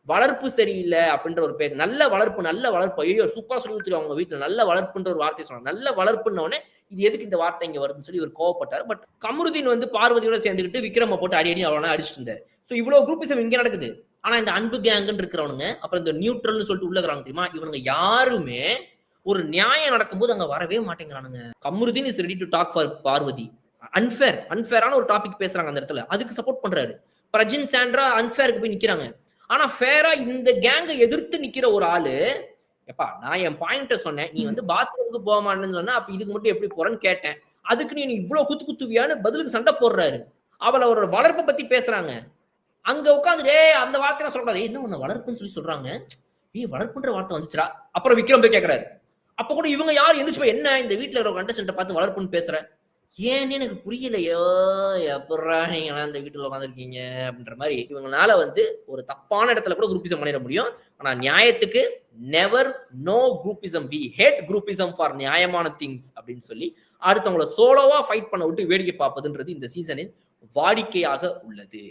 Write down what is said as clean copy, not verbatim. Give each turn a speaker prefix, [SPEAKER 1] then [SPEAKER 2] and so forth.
[SPEAKER 1] வளர்ப்பு சரியில்லை அப்படின்ற ஒரு பேர். நல்ல வளர்ப்பு. ஐயோ! சூப்பரா சொல்லி குடுத்துருக்காங்க உங்க வீட்ல. நல்ல வளர்ப்புன்ற ஒரு வார்த்தைய சொன்னாங்க. நல்ல வளர்ப்புன்னோனே, இது எதுக்கு இந்த வார்த்தை இங்க வருதுன்னு சொல்லி இவரு கோவப்பட்டாரு. பட் கமருதீன் வந்து பார்வதியோட சேர்ந்துக்கிட்டு விக்ரம போட்டு அடி அவன அடிச்சுட்டு இருந்தாரு. சோ இவ்ளோ குரூப்பிசம் இங்க நடக்குது. ஆனா இந்த அன்பு கேங்குன்னு இருக்கிறவனுங்க, அப்புறம் இந்த நியூட்ரல்னு சொல்லிட்டு உள்ள இருக்கிறாங்க தெரியுமா? இவனுங்க யாருமே ஒரு நியாயம் நடக்கும்போது அங்க வரவே மாட்டேங்கிறானுங்க. Kamaruddin is ready to talk for Parvathi. அன்ஃபேரான ஒரு டாபிக் பேசுறாங்க அந்த இடத்துல. அதுக்கு சப்போர்ட் பண்றாரு. பிரஜின் சாண்ட்ரா அன்ஃபேருக்கு போய் நிக்கிறாங்க. ஆனா ஃபேரா இந்த கேங்க எதிர்த்து நிக்கிற ஒரு ஆளு, எப்பா நான் என் பாயிண்ட்ட சொன்னேன். நீ வந்து பாத்ரூமுக்கு போ மாட்டேன்னு சொன்னா, அப்ப இதுக்கு மட்டும் எப்படி போறன்னு கேட்டேன். அதுக்கு நீ இவ்ளோ குத்துவியான்னு பதிலுக்கு சண்டை போடுறாரு. அவளோட வளர்ப்ப பத்தி பேசுறாங்க. அங்க உட்கார்ந்து டேய் அந்த வார்த்தைலாம் சொல்லக்கூடாது. என்ன உன்ன வளர்ப்புன்னு சொல்லி சொல்றாங்க. ஏய் வளர்ப்புன்ற வார்த்தை வந்துச்சுடா. அப்புறம் விக்ரம் போய் கேட்கிறாரு. அப்ப கூட இவங்க யார் எந்திரிச்சு போய் என்ன இந்த வீட்ல இருக்கிற கண்டஸ்டன்ட்ட பார்த்து வளர்ப்புன்னு பேசுற? ஏன்னு எனக்கு புரியலையோ! எப்புட்றா நீங்கலாம் இந்த வீட்டுல உட்கார்ந்துருக்கீங்க? அப்படின்ற மாரி இவங்கனால வந்து ஒரு தப்பான இடத்துல கூட குரூப்பிசம் பண்ணிற முடியும். ஆனா நியாயத்துக்கு never no groupism. We hate groupism for நியாயமான திங்ஸ் அப்படின்னு சொல்லி அடுத்தவங்கள சோலோவா ஃபைட் பண்ண விட்டு வேடிக்கை பார்ப்பதுன்றது இந்த சீசனின் வாடிக்கையாக உள்ளது.